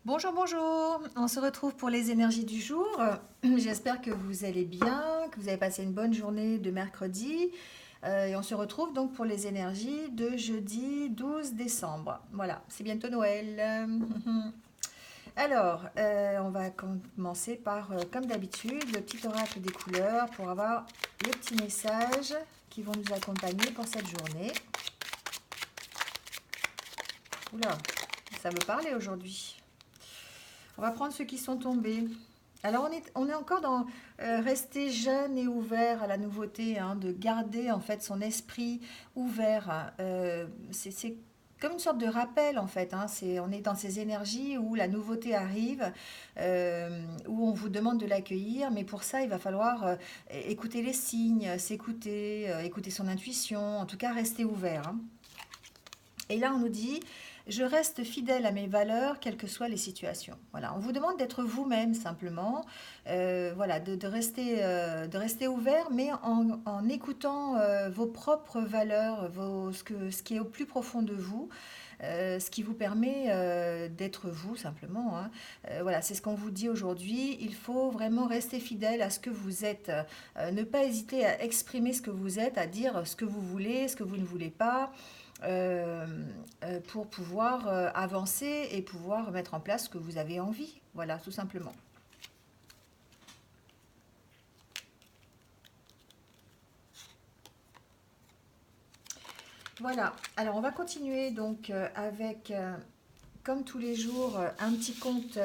Bonjour, bonjour. On se retrouve pour les énergies du jour. J'espère que vous allez bien, que vous avez passé une bonne journée de mercredi. Et on se retrouve donc pour les énergies de jeudi 12 décembre. Voilà, c'est bientôt Noël. Alors, on va commencer par, comme d'habitude, le petit oracle des couleurs pour avoir les petits messages qui vont nous accompagner pour cette journée. Oula, ça veut parler aujourd'hui. On va prendre ceux qui sont tombés. Alors on est encore dans rester jeune et ouvert à la nouveauté, hein, de garder en fait son esprit ouvert. C'est comme une sorte de rappel en fait. Hein, on est dans ces énergies où la nouveauté arrive, où on vous demande de l'accueillir, mais pour ça il va falloir écouter les signes, s'écouter, écouter son intuition, en tout cas rester ouvert. Hein. Et là, on nous dit, je reste fidèle à mes valeurs, quelles que soient les situations. Voilà, on vous demande d'être vous-même simplement, voilà, de rester ouvert, mais en écoutant vos propres valeurs, ce qui est au plus profond de vous, ce qui vous permet d'être vous simplement. Hein. Voilà, c'est ce qu'on vous dit aujourd'hui. Il faut vraiment rester fidèle à ce que vous êtes. Ne pas hésiter à exprimer ce que vous êtes, à dire ce que vous voulez, ce que vous ne voulez pas euh, pour pouvoir avancer et pouvoir mettre en place ce que vous avez envie. Voilà, tout simplement. Voilà, alors on va continuer donc avec, comme tous les jours, un petit conte.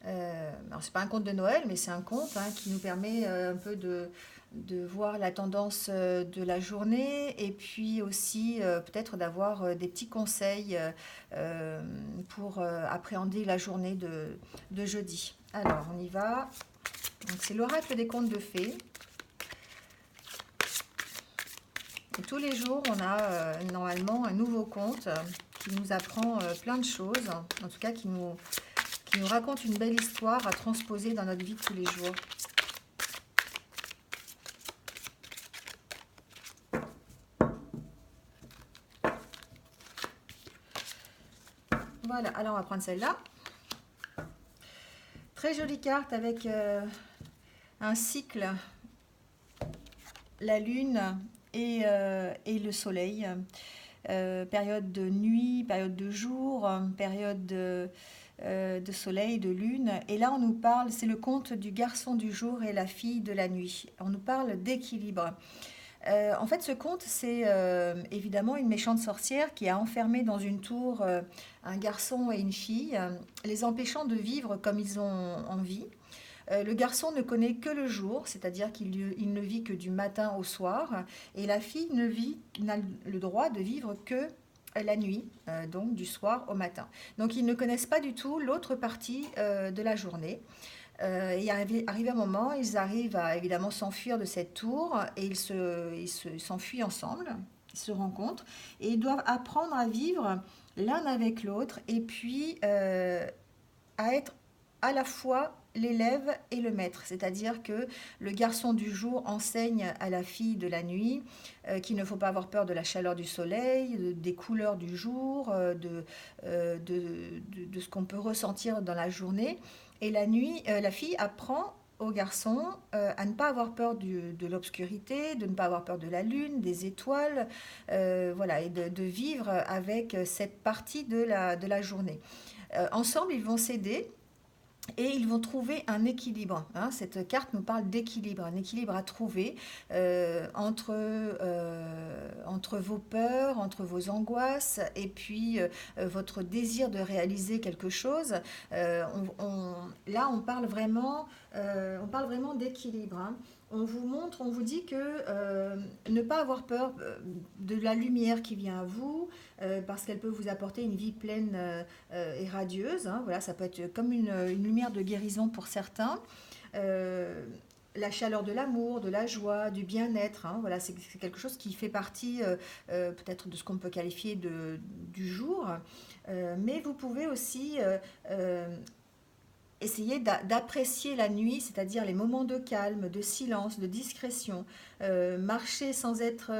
Alors, c'est pas un conte de Noël, mais c'est un conte hein, qui nous permet un peu de voir la tendance de la journée et puis aussi peut-être d'avoir des petits conseils pour appréhender la journée de jeudi. Alors, on y va. Donc, c'est l'oracle des contes de fées. Et tous les jours, on a normalement un nouveau conte qui nous apprend plein de choses, en tout cas qui nous raconte une belle histoire à transposer dans notre vie de tous les jours. Voilà, alors on va prendre celle-là. Très jolie carte avec un cycle, la lune et le soleil. Période de nuit, période de jour, période de soleil, de lune. Et là, on nous parle, c'est le conte du garçon du jour et la fille de la nuit. On nous parle d'équilibre. En fait, ce conte, c'est évidemment une méchante sorcière qui a enfermé dans une tour un garçon et une fille, les empêchant de vivre comme ils ont envie. Le garçon ne connaît que le jour, c'est-à-dire qu'il ne vit que du matin au soir, et la fille n'a le droit de vivre que la nuit, donc du soir au matin. Donc ils ne connaissent pas du tout l'autre partie de la journée. Et arrivé un moment, ils arrivent à évidemment s'enfuir de cette tour et s'enfuient ensemble, ils se rencontrent et ils doivent apprendre à vivre l'un avec l'autre et puis à être à la fois l'élève et le maître. C'est-à-dire que le garçon du jour enseigne à la fille de la nuit qu'il ne faut pas avoir peur de la chaleur du soleil, des couleurs du jour, de ce qu'on peut ressentir dans la journée. Et la fille apprend au garçon à ne pas avoir peur de l'obscurité, de ne pas avoir peur de la lune, des étoiles, voilà, et de vivre avec cette partie de la journée. Ensemble, ils vont s'aider et ils vont trouver un équilibre. Hein. Cette carte nous parle d'équilibre, un équilibre à trouver entre vos peurs, entre vos angoisses et puis votre désir de réaliser quelque chose. Là, on parle vraiment d'équilibre. Hein. On vous montre, on vous dit que ne pas avoir peur de la lumière qui vient à vous, parce qu'elle peut vous apporter une vie pleine et radieuse. Hein. Voilà, ça peut être comme une lumière de guérison pour certains. Euh, la chaleur de l'amour, de la joie, du bien-être. Hein. Voilà, c'est quelque chose qui fait partie peut-être de ce qu'on peut qualifier du jour. Mais vous pouvez aussi essayez d'apprécier la nuit, c'est-à-dire les moments de calme, de silence, de discrétion. Marcher sans être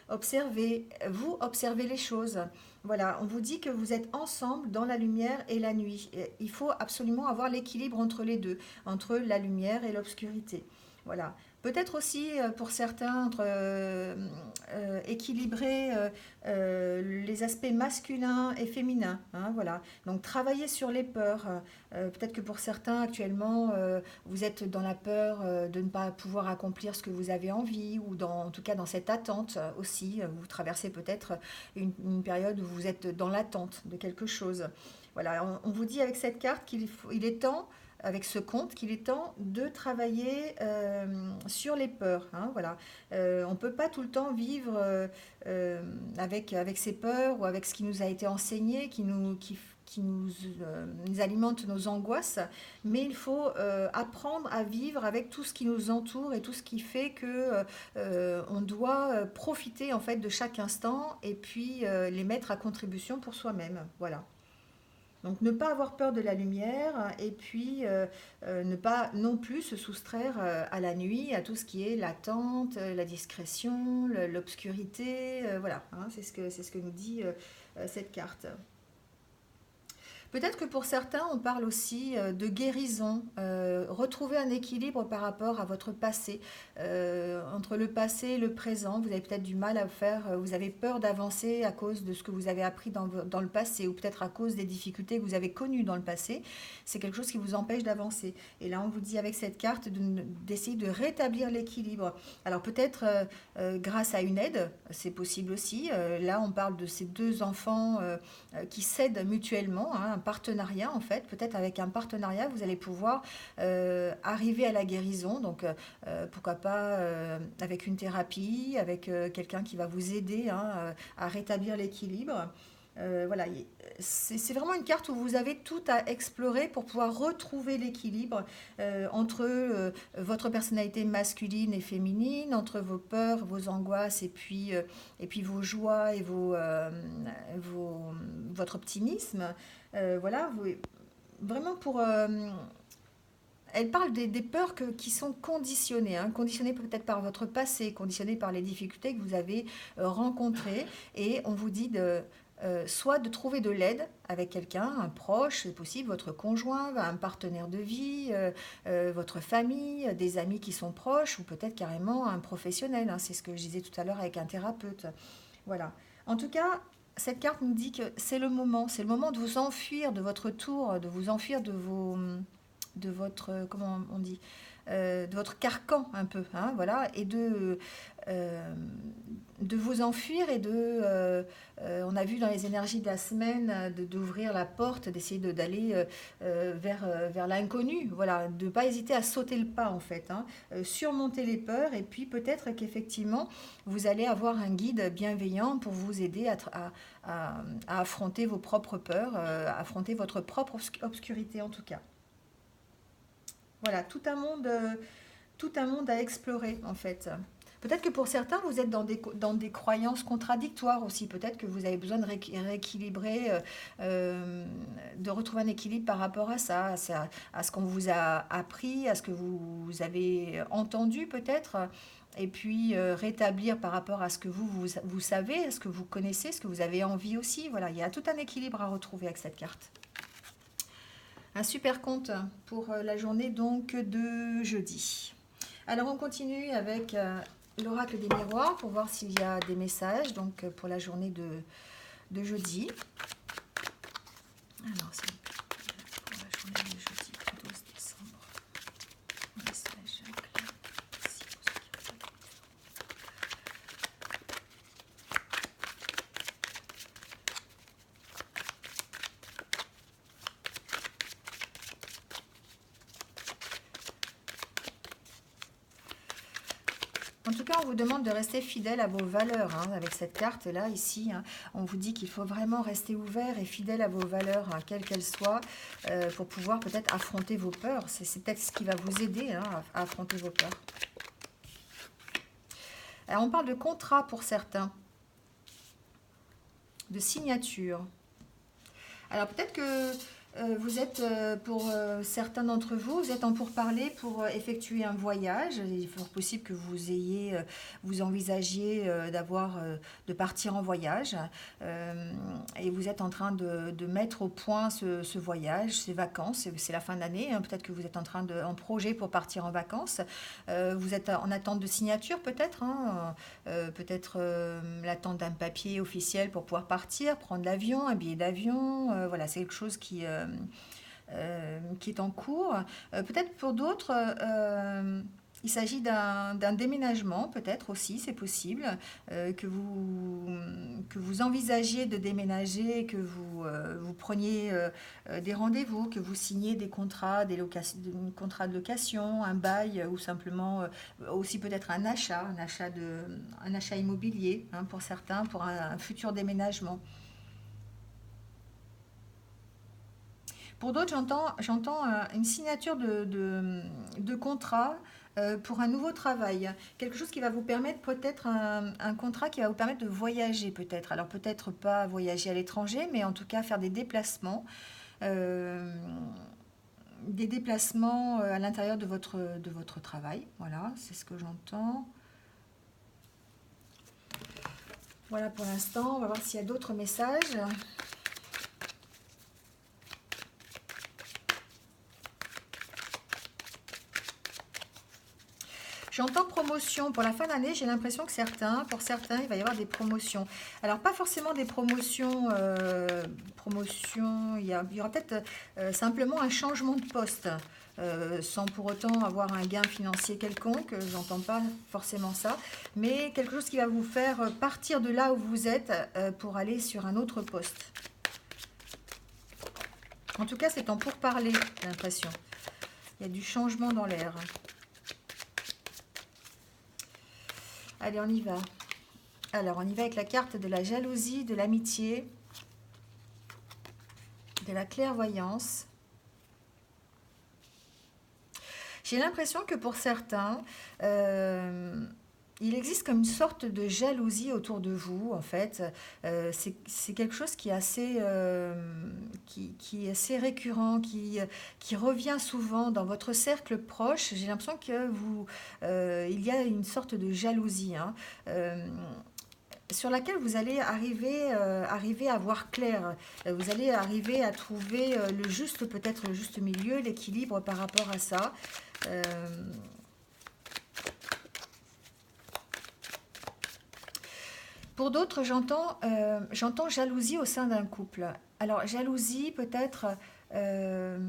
observé. Vous observez les choses. Voilà, on vous dit que vous êtes ensemble dans la lumière et la nuit. Et il faut absolument avoir l'équilibre entre les deux, entre la lumière et l'obscurité. Voilà. Peut-être aussi pour certains équilibrer les aspects masculins et féminins. Hein, voilà. Donc travailler sur les peurs. Peut-être que pour certains actuellement, vous êtes dans la peur de ne pas pouvoir accomplir ce que vous avez envie, ou en tout cas dans cette attente aussi. Vous traversez peut-être une période où vous êtes dans l'attente de quelque chose. Voilà, on vous dit avec cette carte il est temps, avec ce conte, qu'il est temps de travailler sur les peurs. Hein, voilà. On ne peut pas tout le temps vivre avec ses peurs ou avec ce qui nous a été enseigné, qui nous alimente nos angoisses, mais il faut apprendre à vivre avec tout ce qui nous entoure et tout ce qui fait que on doit profiter en fait de chaque instant et puis les mettre à contribution pour soi-même. Voilà. Donc ne pas avoir peur de la lumière et puis ne pas non plus se soustraire à la nuit, à tout ce qui est l'attente, la discrétion, l'obscurité. Voilà, hein, c'est ce que nous dit cette carte. Peut-être que pour certains, on parle aussi de guérison, retrouver un équilibre par rapport à votre passé, entre le passé et le présent. Vous avez peut-être du mal à faire, vous avez peur d'avancer à cause de ce que vous avez appris dans le passé, ou peut-être à cause des difficultés que vous avez connues dans le passé. C'est quelque chose qui vous empêche d'avancer. Et là, on vous dit avec cette carte d'essayer de rétablir l'équilibre. Alors peut-être grâce à une aide, c'est possible aussi. Là, on parle de ces deux enfants qui s'aident mutuellement, hein, un partenariat en fait. Peut-être avec un partenariat, vous allez pouvoir arriver à la guérison. Donc pourquoi pas avec une thérapie, avec quelqu'un qui va vous aider hein, à rétablir l'équilibre. Voilà, c'est vraiment une carte où vous avez tout à explorer pour pouvoir retrouver l'équilibre entre votre personnalité masculine et féminine, entre vos peurs, vos angoisses et puis vos joies et votre optimisme. Voilà, vraiment pour... elle parle des peurs qui sont conditionnées, hein, conditionnées peut-être par votre passé, conditionnées par les difficultés que vous avez rencontrées. Et on vous dit soit de trouver de l'aide avec quelqu'un, un proche, c'est possible, votre conjoint, un partenaire de vie, votre famille, des amis qui sont proches, ou peut-être carrément un professionnel. Hein, c'est ce que je disais tout à l'heure avec un thérapeute. Voilà. En tout cas, cette carte nous dit que c'est le moment de vous enfuir de votre tour, de vous enfuir de votre, comment on dit, de votre carcan un peu, hein, voilà, et de vous enfuir et on a vu dans les énergies de la semaine d'ouvrir la porte, d'essayer d'aller vers l'inconnu, voilà, de ne pas hésiter à sauter le pas en fait, hein, surmonter les peurs et puis peut-être qu'effectivement vous allez avoir un guide bienveillant pour vous aider à affronter vos propres peurs, affronter votre propre obscurité en tout cas. Voilà, tout un monde à explorer en fait. Peut-être que pour certains, vous êtes dans des croyances contradictoires aussi. Peut-être que vous avez besoin de rééquilibrer, de retrouver un équilibre par rapport à ça, à ce qu'on vous a appris, à ce que vous avez entendu peut-être. Et puis rétablir par rapport à ce que vous savez, à ce que vous connaissez, ce que vous avez envie aussi. Voilà, il y a tout un équilibre à retrouver avec cette carte. Un super compte pour la journée donc de jeudi. Alors on continue avec l'oracle des miroirs pour voir s'il y a des messages donc pour la journée de jeudi. Alors c'est pour la journée de jeudi 12 décembre. Message clair. Merci pour ceux qui regardent. En tout cas, on vous demande de rester fidèle à vos valeurs. Hein, avec cette carte-là, ici, hein, on vous dit qu'il faut vraiment rester ouvert et fidèle à vos valeurs, hein, quelles qu'elles soient, pour pouvoir peut-être affronter vos peurs. C'est peut-être ce qui va vous aider hein, à affronter vos peurs. Alors, on parle de contrat pour certains, de signature. Alors, peut-être que vous êtes, pour certains d'entre vous, vous êtes en pourparlers pour effectuer un voyage. Il est fort possible que vous ayez, vous envisagiez de partir en voyage. Et vous êtes en train de mettre au point ce voyage, ces vacances. C'est la fin d'année, hein. Peut-être que vous êtes en projet pour partir en vacances. Vous êtes en attente de signature peut-être, hein. Peut-être l'attente d'un papier officiel pour pouvoir partir, prendre l'avion, un billet d'avion. Voilà, c'est quelque chose qui est en cours. Peut-être pour d'autres, il s'agit d'un déménagement, peut-être aussi, c'est possible, que vous envisagiez de déménager, que vous preniez des rendez-vous, que vous signiez des contrats, des contrats de location, un bail ou simplement aussi peut-être un achat immobilier, hein, pour certains, pour un futur déménagement. Pour d'autres, j'entends une signature de contrat pour un nouveau travail. Quelque chose qui va vous permettre, peut-être un contrat qui va vous permettre de voyager peut-être. Alors peut-être pas voyager à l'étranger, mais en tout cas faire euh, des déplacements à l'intérieur de votre travail. Voilà, c'est ce que j'entends. Voilà pour l'instant, on va voir s'il y a d'autres messages. J'entends promotion. Pour la fin d'année, j'ai l'impression que pour certains, il va y avoir des promotions. Alors, pas forcément des promotions, il y aura peut-être simplement un changement de poste, sans pour autant avoir un gain financier quelconque. J'entends pas forcément ça, mais quelque chose qui va vous faire partir de là où vous êtes pour aller sur un autre poste. En tout cas, c'est en pourparler, j'ai l'impression. Il y a du changement dans l'air. Allez, on y va. Alors, on y va avec la carte de la jalousie, de l'amitié, de la clairvoyance. J'ai l'impression que pour certains, il existe comme une sorte de jalousie autour de vous, en fait. C'est quelque chose qui est assez récurrent, qui revient souvent dans votre cercle proche. J'ai l'impression que il y a une sorte de jalousie, hein, sur laquelle vous allez arriver à voir clair. Vous allez arriver à trouver peut-être le juste milieu, l'équilibre par rapport à ça. Euh, Pour d'autres, j'entends jalousie au sein d'un couple. Alors, jalousie peut-être, euh,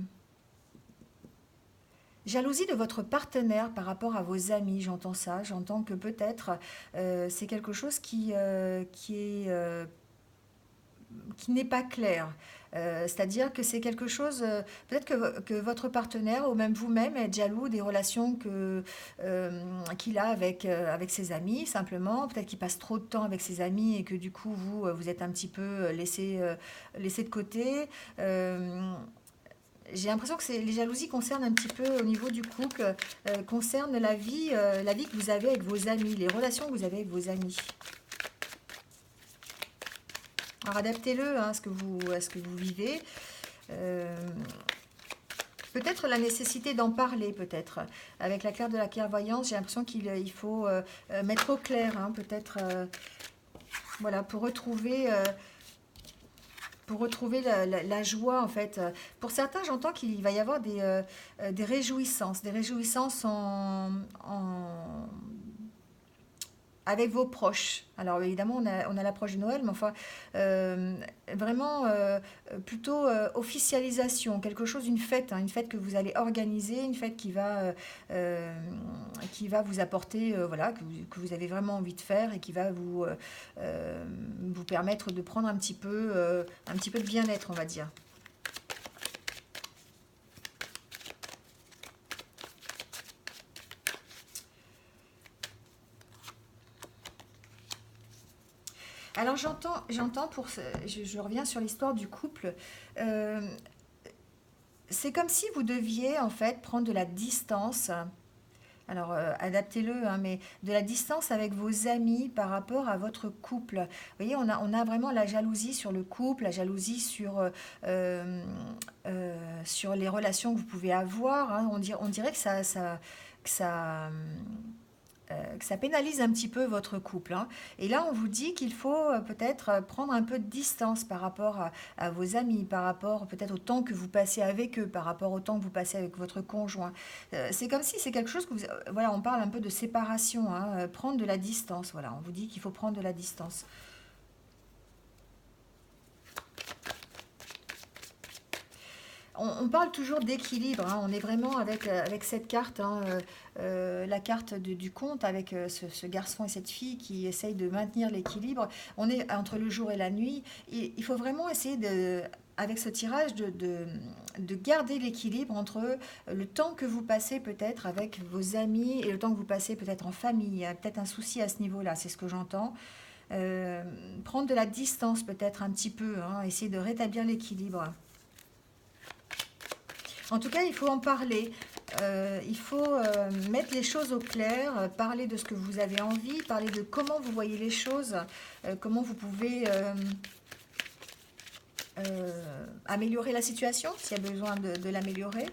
jalousie de votre partenaire par rapport à vos amis, j'entends ça. J'entends que peut-être c'est quelque chose qui n'est pas clair. C'est-à-dire que c'est quelque chose, peut-être que votre partenaire ou même vous-même êtes jaloux des relations qu'il a avec ses amis, simplement. Peut-être qu'il passe trop de temps avec ses amis et que du coup, vous êtes un petit peu laissé de côté. J'ai l'impression que les jalousies concernent un petit peu au niveau du couple, concernent la vie que vous avez avec vos amis, les relations que vous avez avec vos amis. Alors adaptez-le, hein, à ce que vous vivez. Peut-être la nécessité d'en parler, peut-être. Avec la carte de la clairvoyance, j'ai l'impression qu'il faut mettre au clair, hein, peut-être, voilà, pour retrouver la joie, en fait. Pour certains, j'entends qu'il va y avoir des réjouissances avec vos proches. Alors évidemment, on a l'approche de Noël, mais enfin, vraiment plutôt officialisation, quelque chose, une fête, hein, une fête que vous allez organiser, une fête qui va vous apporter, voilà, que vous avez vraiment envie de faire et qui va vous permettre de prendre un petit peu de bien-être, on va dire. Alors j'entends je reviens sur l'histoire du couple. Euh, c'est comme si vous deviez en fait prendre de la distance Alors, adaptez-le, hein, mais de la distance avec vos amis par rapport à votre couple. Vous voyez, on a vraiment la jalousie sur le couple, la jalousie euh, sur les relations que vous pouvez avoir, hein. On dirait que ça, que ça pénalise un petit peu votre couple, hein. Et là, on vous dit qu'il faut peut-être prendre un peu de distance par rapport à vos amis, par rapport peut-être au temps que vous passez avec eux, par rapport au temps que vous passez avec votre conjoint. C'est comme si c'est quelque chose que vous... Voilà, on parle un peu de séparation, hein, prendre de la distance. Voilà, on vous dit qu'il faut prendre de la distance. On parle toujours d'équilibre, hein. On est vraiment avec cette carte, hein, la carte du conte, avec ce garçon et cette fille qui essayent de maintenir l'équilibre. On est entre le jour et la nuit. Et il faut vraiment essayer avec ce tirage de garder l'équilibre entre le temps que vous passez peut-être avec vos amis et le temps que vous passez peut-être en famille. Il y a peut-être un souci à ce niveau-là, c'est ce que j'entends. Prendre de la distance peut-être un petit peu, hein, essayer de rétablir l'équilibre. En tout cas, il faut en parler. Il faut mettre les choses au clair, parler de ce que vous avez envie, parler de comment vous voyez les choses, comment vous pouvez améliorer la situation, s'il y a besoin de l'améliorer.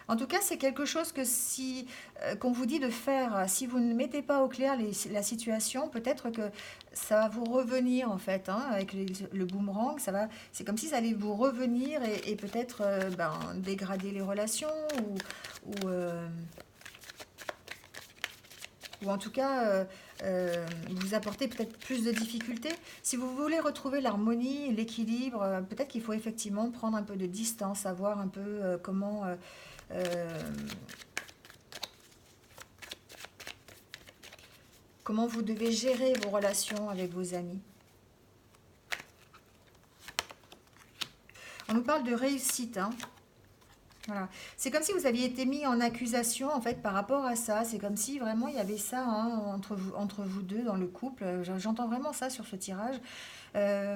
En tout cas, c'est quelque chose que si qu'on vous dit de faire, si vous ne mettez pas au clair la situation, peut-être que ça va vous revenir en fait, hein, avec le boomerang, c'est comme si ça allait vous revenir et peut-être dégrader les relations ou, euh, ou en tout cas vous apporter peut-être plus de difficultés. Si vous voulez retrouver l'harmonie, l'équilibre, peut-être qu'il faut effectivement prendre un peu de distance, savoir un peu euh, comment vous devez gérer vos relations avec vos amis. On nous parle de réussite, hein. Voilà. C'est comme si vous aviez été mis en accusation en fait par rapport à ça. C'est comme si vraiment il y avait ça, hein, entre vous deux dans le couple. J'entends vraiment ça sur ce tirage. Euh,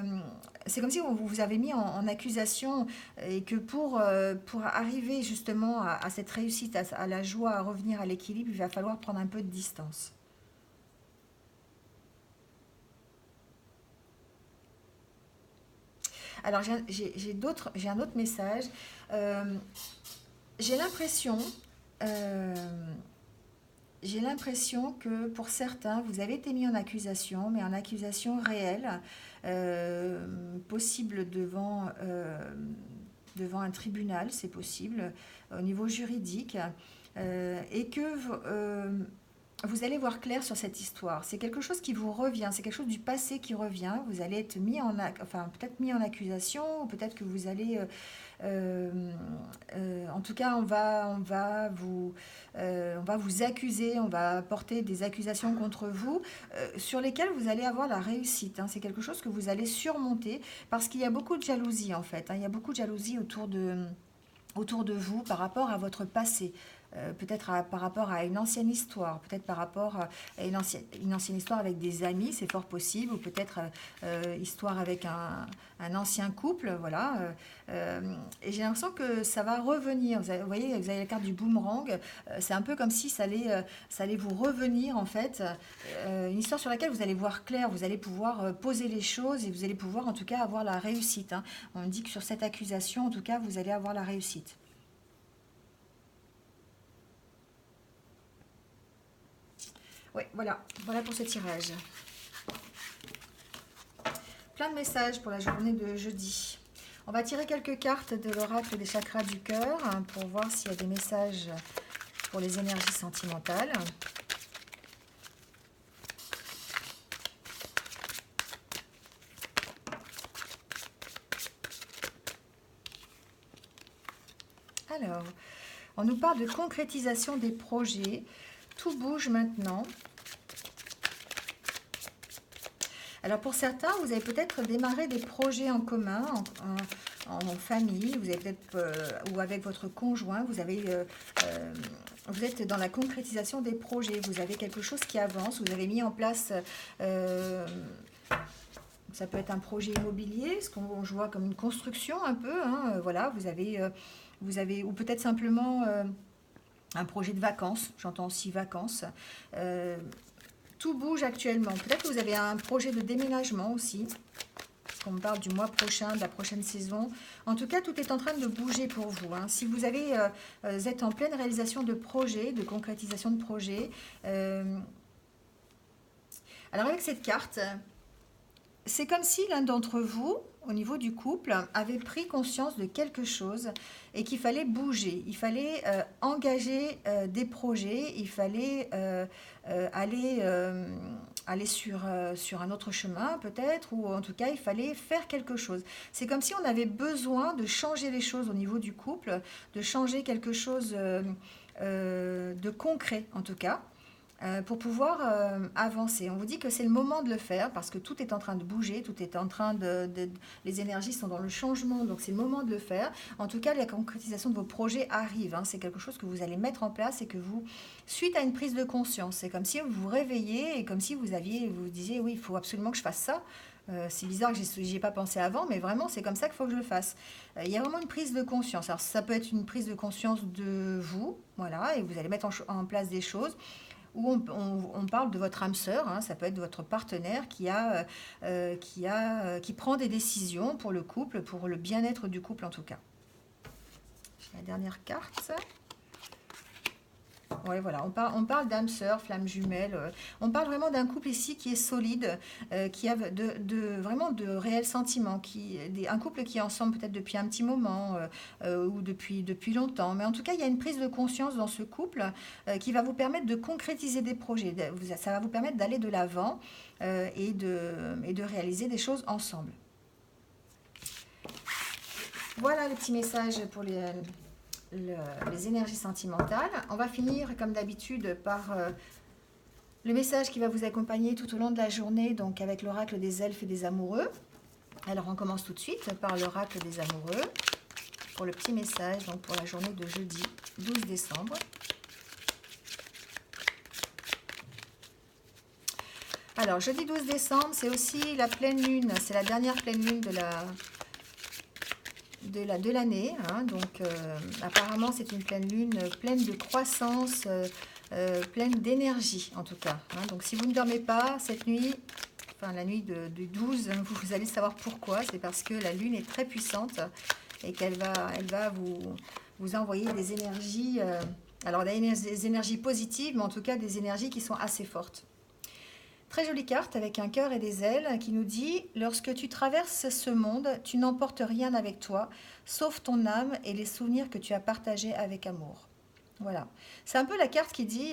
c'est comme si on vous avez mis en accusation et que pour arriver justement à cette réussite, à la joie, à revenir à l'équilibre, il va falloir prendre un peu de distance. Alors j'ai un autre message. Euh, j'ai l'impression, euh, j'ai l'impression que pour certains, vous avez été mis en accusation, mais en accusation réelle, possible devant un tribunal, c'est possible, au niveau juridique, et que vous allez voir clair sur cette histoire. C'est quelque chose qui vous revient, c'est quelque chose du passé qui revient. Vous allez être enfin peut-être mis en accusation, ou peut-être que vous allez, en tout cas, on va vous accuser, on va porter des accusations contre vous, sur lesquelles vous allez avoir la réussite, hein. C'est quelque chose que vous allez surmonter parce qu'il y a beaucoup de jalousie en fait, hein. Il y a beaucoup de jalousie autour de vous par rapport à votre passé. Peut-être par rapport à une ancienne histoire, peut-être par rapport à une ancienne histoire avec des amis, c'est fort possible, ou peut-être histoire avec un ancien couple, voilà. Et j'ai l'impression que ça va revenir. Vous voyez, vous avez la carte du boomerang, c'est un peu comme si ça allait vous revenir en fait, une histoire sur laquelle vous allez voir clair, vous allez pouvoir poser les choses et vous allez pouvoir en tout cas avoir la réussite, hein. On me dit que sur cette accusation, en tout cas, vous allez avoir la réussite. Oui, voilà, voilà pour ce tirage. Plein de messages pour la journée de jeudi. On va tirer quelques cartes de l'oracle des chakras du cœur, hein, pour voir s'il y a des messages pour les énergies sentimentales. Alors, on nous parle de concrétisation des projets. Tout bouge maintenant. Alors pour certains, vous avez peut-être démarré des projets en commun, en famille, vous avez peut-être ou avec votre conjoint, vous êtes dans la concrétisation des projets, vous avez quelque chose qui avance, vous avez mis en place, ça peut être un projet immobilier, ce qu'on je vois comme une construction un peu, hein, voilà, vous avez ou peut-être simplement un projet de vacances, j'entends aussi vacances. Tout bouge actuellement. Peut-être que vous avez un projet de déménagement aussi. On me parle du mois prochain, de la prochaine saison. En tout cas, tout est en train de bouger pour vous. Hein. Si vous êtes en pleine réalisation de projets, de concrétisation de projets. Alors avec cette carte, c'est comme si l'un d'entre vous, au niveau du couple, avait pris conscience de quelque chose et qu'il fallait bouger, il fallait engager des projets, il fallait aller sur un autre chemin peut-être, ou en tout cas il fallait faire quelque chose. C'est comme si on avait besoin de changer les choses au niveau du couple, de changer quelque chose de concret en tout cas. Pour pouvoir avancer. On vous dit que c'est le moment de le faire parce que tout est en train de bouger, tout est en train les énergies sont dans le changement, donc c'est le moment de le faire. En tout cas, la concrétisation de vos projets arrive. Hein. C'est quelque chose que vous allez mettre en place et que vous, suite à une prise de conscience, c'est comme si vous vous réveillez et comme si vous vous disiez oui, il faut absolument que je fasse ça. C'est bizarre que j'y ai pas pensé avant, mais vraiment, c'est comme ça qu'il faut que je le fasse. Il y a vraiment une prise de conscience. Alors, ça peut être une prise de conscience de vous, voilà, et vous allez mettre en place des choses où on parle de votre âme sœur, hein, ça peut être votre partenaire qui prend des décisions pour le couple, pour le bien-être du couple en tout cas. J'ai la dernière carte. Ouais, voilà, on parle d'âme sœur, flamme jumelle. On parle vraiment d'un couple ici qui est solide, qui a vraiment de réels sentiments, un couple qui est ensemble peut-être depuis un petit moment ou depuis longtemps. Mais en tout cas, il y a une prise de conscience dans ce couple qui va vous permettre de concrétiser des projets. Ça va vous permettre d'aller de l'avant et de réaliser des choses ensemble. Voilà le petit message pour les énergies sentimentales. On va finir comme d'habitude par le message qui va vous accompagner tout au long de la journée, donc avec l'oracle des elfes et des amoureux. Alors on commence tout de suite par l'oracle des amoureux pour le petit message, donc pour la journée de jeudi 12 décembre. Alors jeudi 12 décembre, c'est aussi la pleine lune, c'est la dernière pleine lune de l'année, hein. Donc apparemment c'est une pleine lune pleine de croissance, pleine d'énergie en tout cas, hein. Donc si vous ne dormez pas cette nuit, enfin la nuit du 12, vous allez savoir pourquoi. C'est parce que la lune est très puissante et elle va vous envoyer des énergies, alors des énergies positives, mais en tout cas des énergies qui sont assez fortes. Très jolie carte avec un cœur et des ailes qui nous dit « Lorsque tu traverses ce monde, tu n'emportes rien avec toi, sauf ton âme et les souvenirs que tu as partagés avec amour. » Voilà. C'est un peu la carte qui dit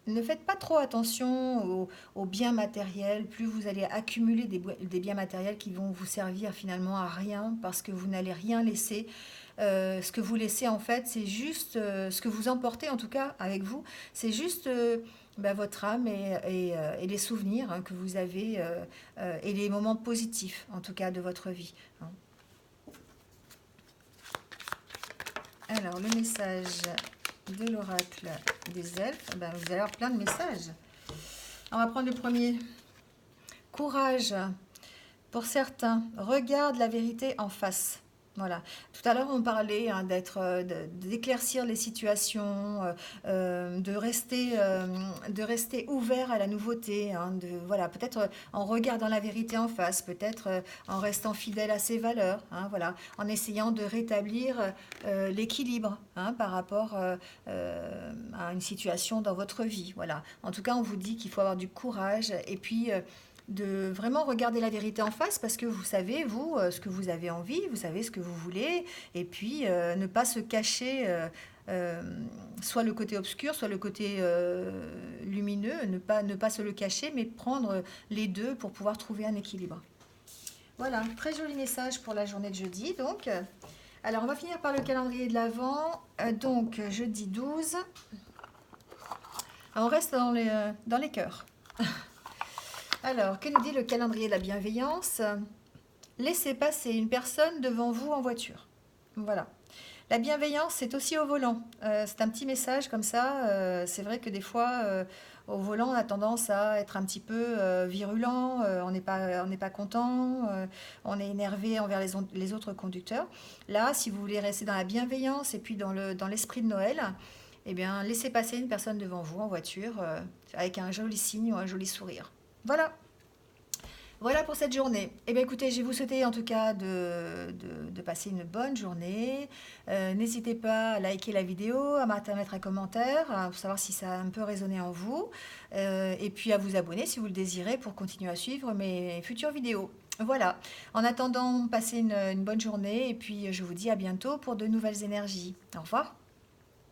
ne faites pas trop attention aux biens matériels. Plus vous allez accumuler des biens matériels qui vont vous servir finalement à rien parce que vous n'allez rien laisser. Ce que vous laissez en fait, c'est juste ce que vous emportez en tout cas avec vous, c'est juste votre âme et les souvenirs hein, que vous avez et les moments positifs en tout cas de votre vie. Hein. Alors le message de l'oracle des elfes, vous allez avoir plein de messages. On va prendre le premier. Courage. Pour certains, regarde la vérité en face. Voilà. Tout à l'heure, on parlait hein, d'éclaircir les situations, de rester ouvert à la nouveauté, hein, voilà, peut-être en regardant la vérité en face, peut-être en restant fidèle à ses valeurs, hein, voilà, en essayant de rétablir l'équilibre hein, par rapport à une situation dans votre vie. Voilà. En tout cas, on vous dit qu'il faut avoir du courage et puis de vraiment regarder la vérité en face parce que vous savez, vous, ce que vous avez envie, vous savez ce que vous voulez, et puis ne pas se cacher soit le côté obscur, soit le côté lumineux, ne pas se le cacher, mais prendre les deux pour pouvoir trouver un équilibre. Voilà, très joli message pour la journée de jeudi, donc. Alors, on va finir par le calendrier de l'Avent, donc jeudi 12. Alors, on reste dans les cœurs. Alors, que nous dit le calendrier de la bienveillance? Laissez passer une personne devant vous en voiture. Voilà. La bienveillance, c'est aussi au volant. C'est un petit message comme ça. C'est vrai que des fois, au volant, on a tendance à être un petit peu virulent, on n'est pas content, on est énervé envers les autres conducteurs. Là, si vous voulez rester dans la bienveillance et puis dans l'esprit de Noël, eh bien, laissez passer une personne devant vous en voiture avec un joli signe ou un joli sourire. Voilà. Voilà pour cette journée. Eh bien écoutez, je vais vous souhaiter en tout cas de passer une bonne journée. N'hésitez pas à liker la vidéo, à mettre un commentaire, pour savoir si ça a un peu résonné en vous. Et puis à vous abonner si vous le désirez pour continuer à suivre mes futures vidéos. Voilà. En attendant, passez une bonne journée et puis je vous dis à bientôt pour de nouvelles énergies. Au revoir.